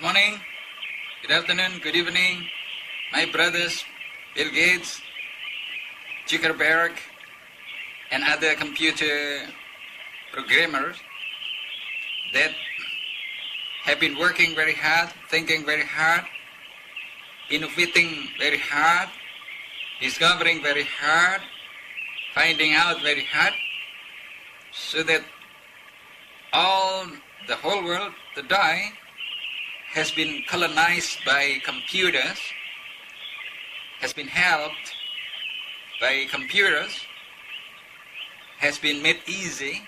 morning, good afternoon, good evening, my brothers, Bill Gates, Zuckerberg, and other computer programmers that have been working very hard, thinking very hard, innovating very hard, discovering very hard, finding out very hard, so that the whole world today has been colonized by computers, has been helped by computers, has been made easy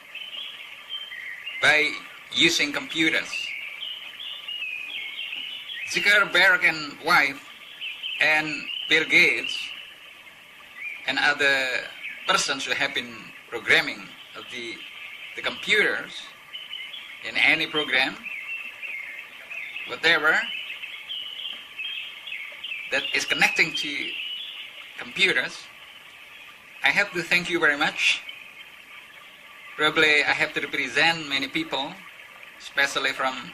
by using computers. Zuckerberg and wife and Bill Gates and other persons who have been programming of the computers in any program, whatever that is connecting to computers, I have to thank you very much. Probably I have to represent many people, especially from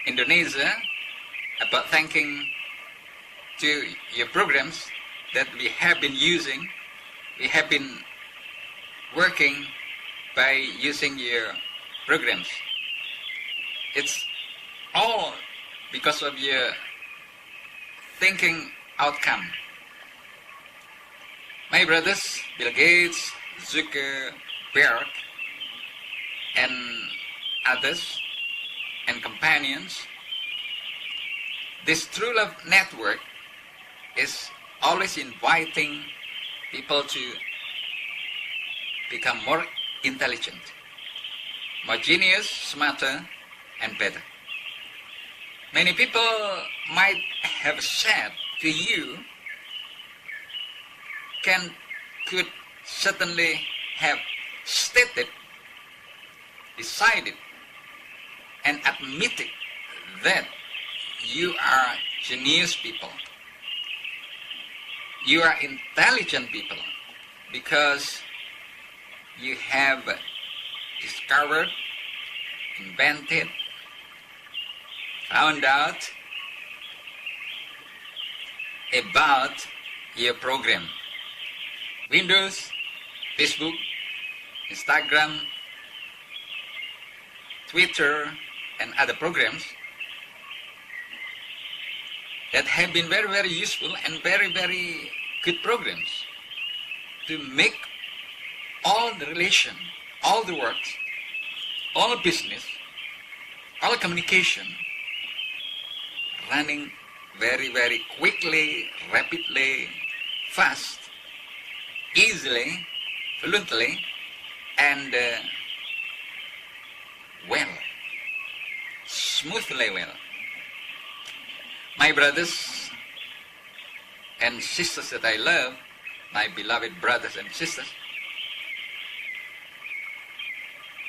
Indonesia, about thanking to your programs that we have been using. We have been working by using your programs. It's all because of your thinking outcome. My brothers, Bill Gates, Zuckerberg, and others, and companions, this True Love Network is always inviting people to become more intelligent, more genius, smarter, and better. Many people might have said to you, could certainly have stated, decided, and admitted that you are genius people. You are intelligent people because you have discovered, invented, found out about your program. Windows, Facebook, Instagram, Twitter, and other programs that have been very, very useful and very, very good programs to make all the relation, all the work, all business, all communication running very, very quickly, rapidly, fast, easily, fluently, and well, smoothly well. My brothers and sisters that I love, my beloved brothers and sisters,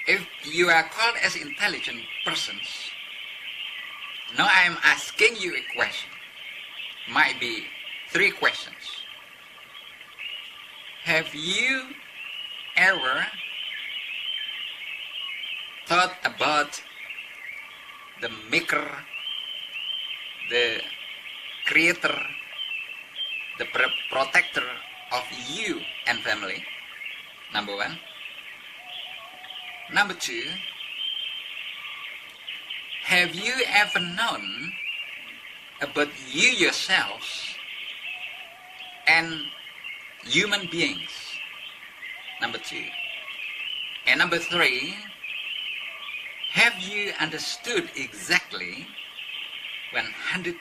if you are called as intelligent persons, now I am asking you a question. Might be 3 questions. Have you ever thought about the maker, the creator, the protector of you and family? Number 1. Number 2, have you ever known about you yourselves and human beings? Number 2. And number 3, have you understood exactly 100%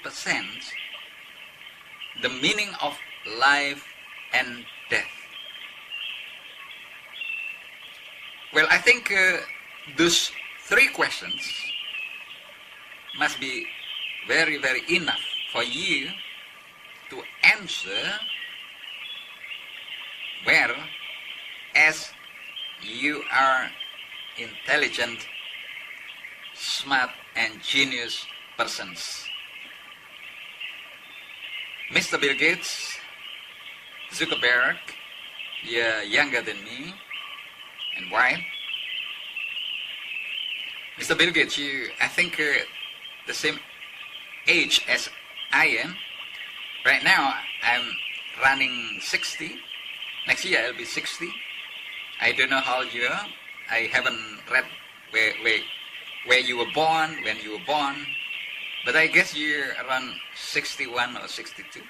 the meaning of life and death? Well, I think those 3 questions must be very, very enough for you to answer well, as you are intelligent, smart, and genius persons. Mr. Bill Gates, Zuckerberg, you're younger than me, and why? Mr. Bill Gates, I think the same age as I am. Right now, I'm running 60. Next year, I'll be 60. I don't know how old you are. I haven't read where you were born, when you were born. But I guess you're around 61 or 62.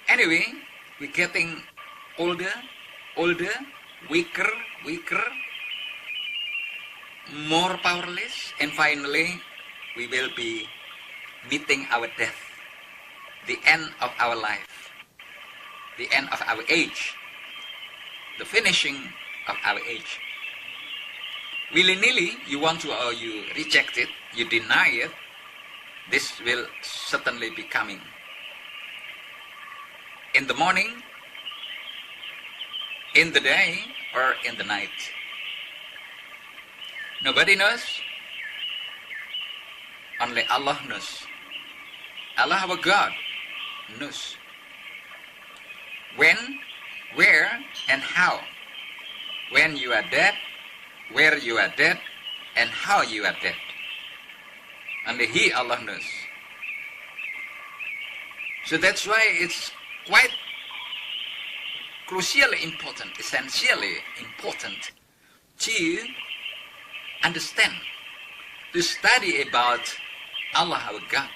Anyway, we're getting older, weaker, more powerless, and finally, we will be meeting our death, the end of our life, the end of our age, the finishing of our age. Willy-nilly, you want to or you reject it, you deny it, this will certainly be coming. In the morning, in the day, or in the night. Nobody knows. Only Allah knows. Allah, our God, knows. When, where, and how. When you are dead, where you are dead, and how you are dead. Only He, Allah, knows. So that's why it's quite crucially important, essentially important to understand, to study about Allah, our God.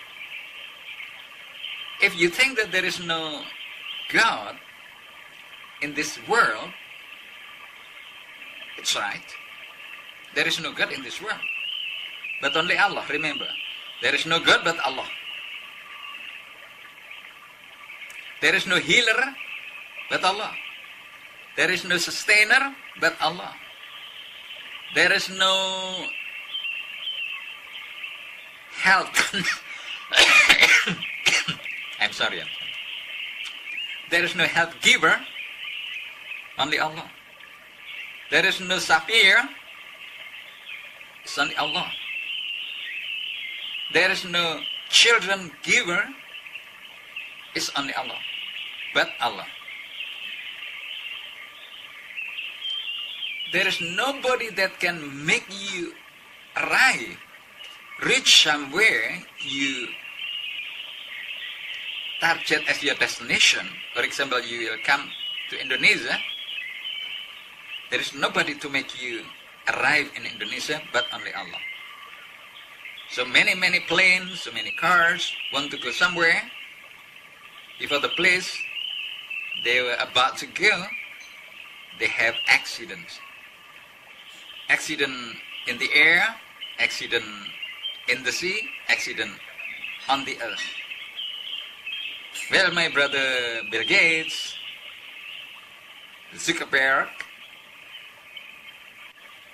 If you think that there is no God in this world, it's right. There is no God in this world, but only Allah. Remember, there is no God but Allah. There is no healer but Allah. There is no sustainer but Allah. There is no health. I'm sorry. There is no health giver, only Allah. There is no sapphire, it's only Allah. There is no children giver, it's only Allah, but Allah. There is nobody that can make you arrive, reach somewhere you target as your destination. For example, you will come to Indonesia. There is nobody to make you arrive in Indonesia but only Allah. So many planes, so many cars want to go somewhere. Before the place they were about to go, they have accidents. Accident in the air, accident in the sea, accident on the earth. Well, my brother Bill Gates, Zuckerberg,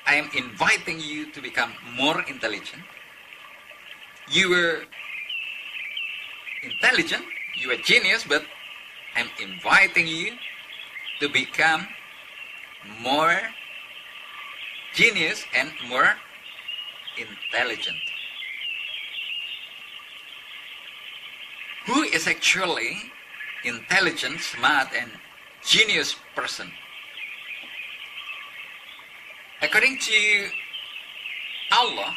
I am inviting you to become more intelligent. You were intelligent, you are genius, but I'm inviting you to become more genius and more intelligent. Who is actually intelligent, smart, and genius person? According to Allah,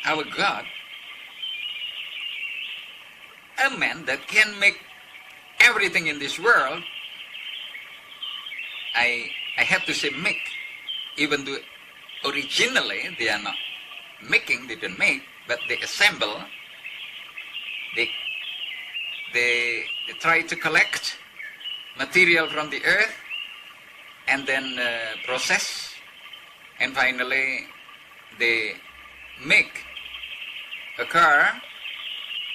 our God, a man that can make everything in this world, I have to say make, even though originally they are not making, they don't make, but they assemble, they try to collect material from the earth and then process, and finally they make a car,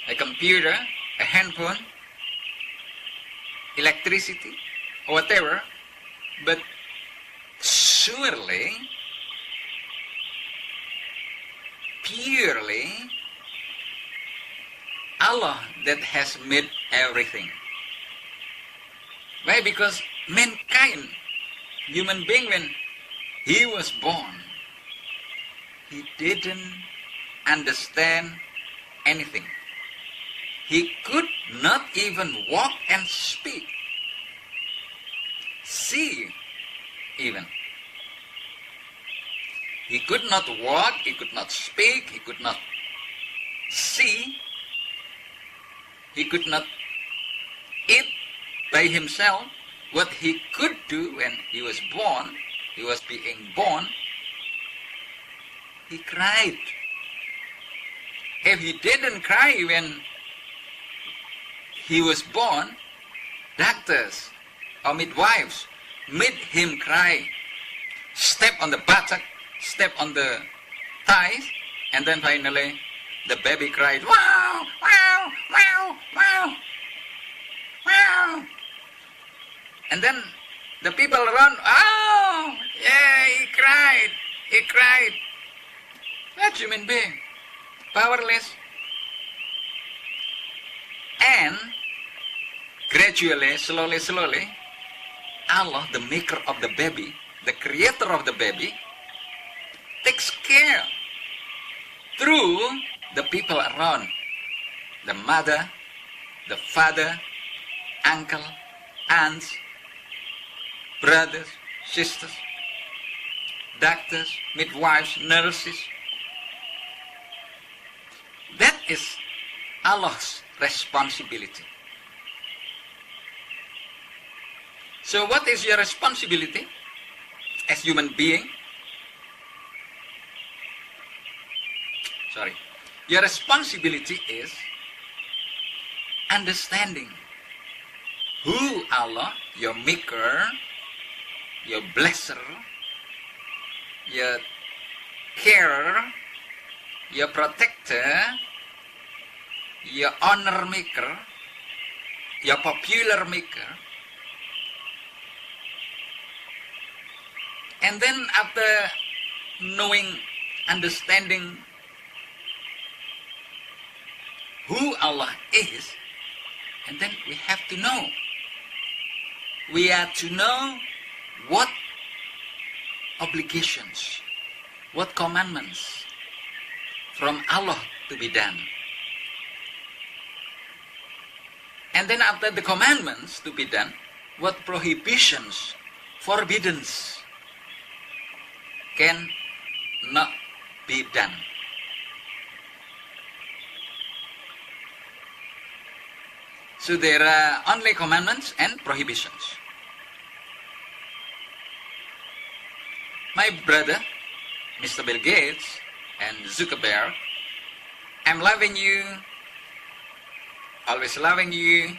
a computer, a handphone, electricity, or whatever, but surely, purely, Allah that has made everything. Why? Because mankind, human being, when he was born, he didn't understand anything. He could not even walk and speak, see even. He could not walk, he could not speak, he could not see, he could not eat by himself what he could do when he was born, he was being born. He cried. If he didn't cry when he was born, doctors or midwives made him cry, step on the buttock, step on the thighs, and then finally the baby cried, wow, wow, wow, wow, wow. And then the people run, oh, yeah, he cried. That's human being, powerless. And gradually, slowly, Allah, the maker of the baby, the creator of the baby, takes care through the people around, the mother, the father, uncle, aunts, brothers, sisters, doctors, midwives, nurses. That is Allah's responsibility. So what is your responsibility as human being? Your responsibility is understanding who Allah, your maker, your blesser, your carer, your protector, your honor maker, your popular maker. And then after knowing, understanding who Allah is, and then we have to know. We are to know what obligations, what commandments from Allah to be done. And then after the commandments to be done, what prohibitions, forbiddens can not be done. So there are only commandments and prohibitions. My brother, Mr. Bill Gates and Zuckerberg, I'm loving you, always loving you,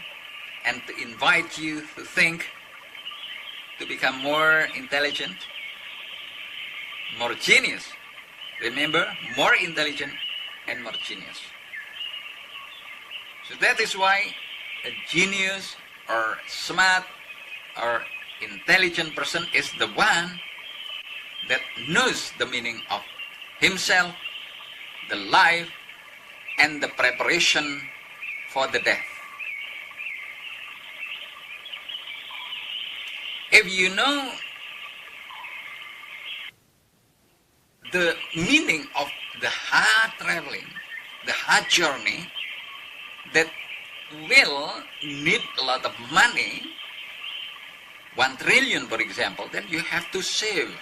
and to invite you to think, to become more intelligent, more genius. Remember, more intelligent and more genius. So that is why a genius or smart or intelligent person is the one that knows the meaning of himself, the life, and the preparation for the death. If you know the meaning of the hard traveling, the hard journey that will need a lot of money, 1 trillion for example, then you have to save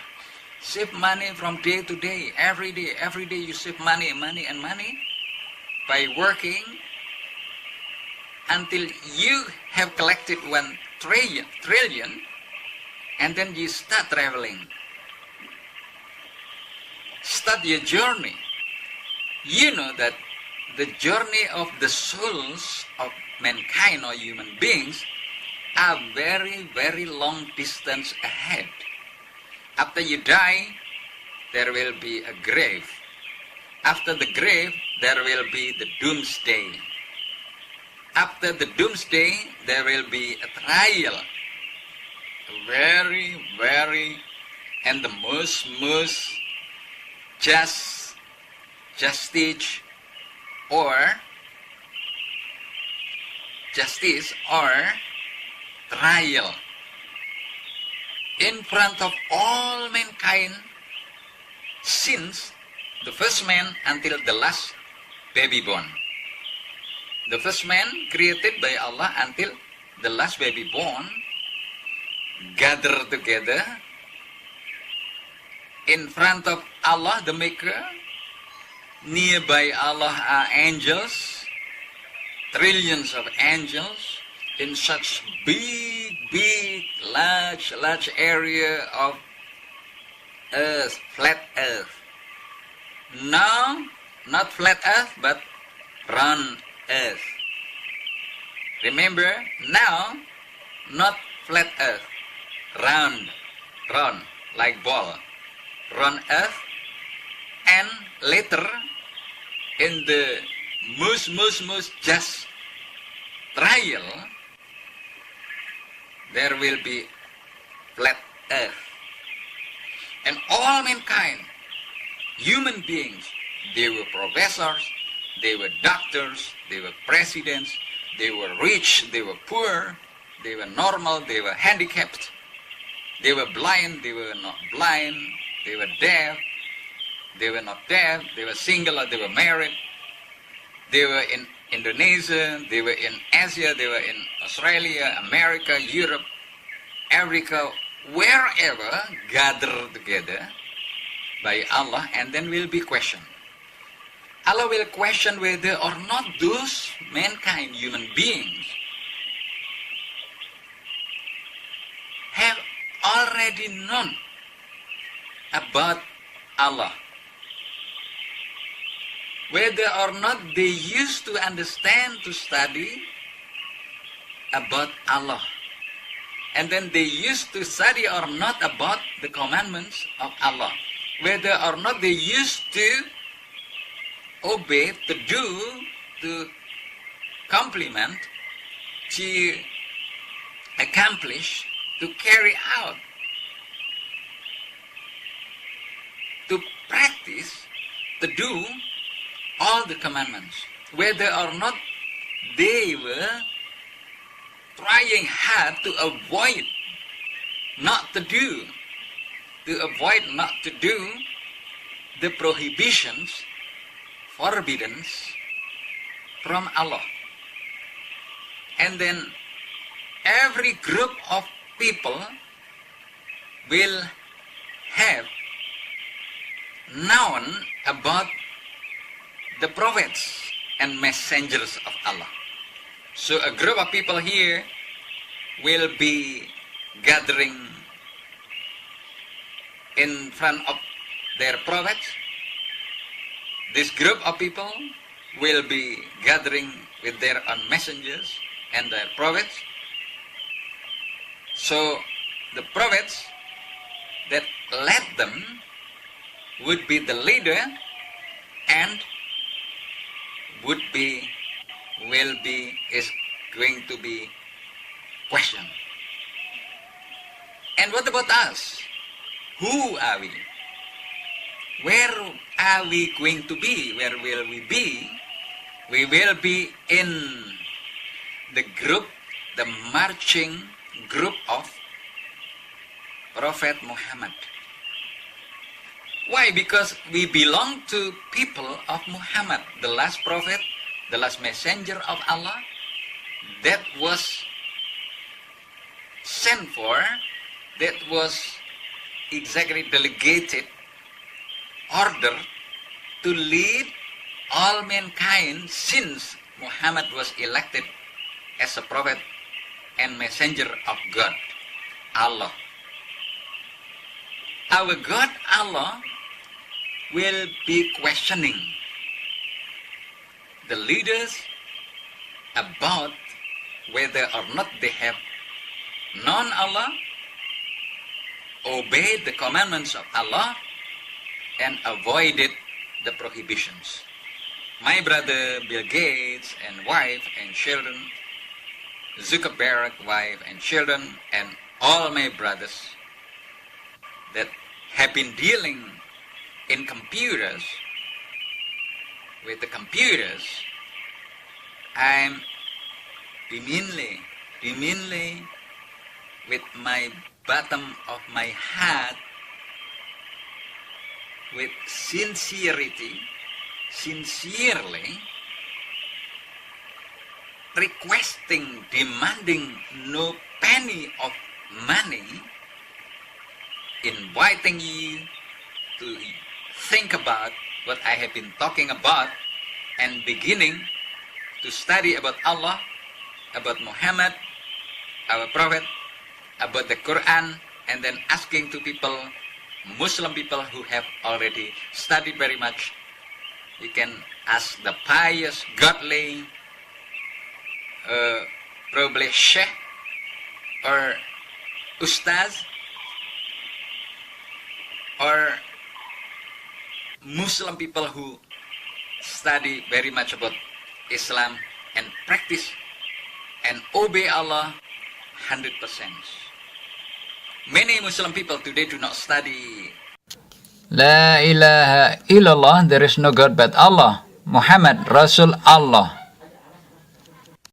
money from day to day, every day you save money by working until you have collected 1 trillion, and then you start traveling, start your journey. You know that the journey of the souls of mankind or human beings are very, very long distance ahead. After you die, there will be a grave. After the grave, there will be the doomsday. After the doomsday, there will be a trial. Very, very, and the most justice or trial in front of all mankind, since the first man until the last baby born. The first man created by Allah until the last baby born gather together in front of Allah the Maker, Nearby Allah are angels, trillions of angels, in such big, large area of earth, flat earth. Now, not flat earth, but round earth. Remember, now, not flat earth, round, like ball, round earth, and later, in the most just trial, there will be flat earth. And all mankind, human beings, they were professors, they were doctors, they were presidents, they were rich, they were poor, they were normal, they were handicapped, they were blind, they were not blind, they were deaf, they were not deaf, they were single or they were married, they were in Indonesia, they were in Asia, they were in Australia, America, Europe, Africa, wherever, gathered together by Allah, and then will be questioned. Allah will question whether or not those mankind, human beings, have already known about Allah. Whether or not they used to understand, to study about Allah. And then they used to study or not about the commandments of Allah. Whether or not they used to obey, to do, to complement, to accomplish, to carry out, to practice, to do all the commandments. Whether or not they were trying hard to avoid not to do, the prohibitions, forbiddance from Allah. And then every group of people will have known about the prophets and messengers of Allah. So a group of people here will be gathering in front of their prophets. This group of people will be gathering with their own messengers and their prophets. So the prophets that led them would be the leader and is going to be questioned. And what about us? Who are we? Where are we going to be? Where will we be? We will be in the group, the marching group of Prophet Muhammad. Why? Because we belong to people of Muhammad, the last prophet, the last messenger of Allah that was sent for, that was exactly delegated, order to lead all mankind since Muhammad was elected as a prophet and messenger of God, Allah. Our God, Allah, will be questioning the leaders about whether or not they have known Allah, obeyed the commandments of Allah, and avoided the prohibitions. My brother Bill Gates and wife and children, Zuckerberg, wife and children, and all my brothers that have been dealing in computers, with the computers, I'm genuinely with my bottom of my heart, with sincerely requesting, demanding no penny of money, inviting you to think about what I have been talking about and beginning to study about Allah, about Muhammad, our Prophet, about the Quran, and then asking to people, Muslim people who have already studied very much. You can ask the pious, godly, probably sheikh or ustaz or Muslim people who study very much about Islam and practice and obey Allah 100%. Many Muslim people today do not study. La ilaha illallah, there is no God but Allah. Muhammad, Rasul Allah.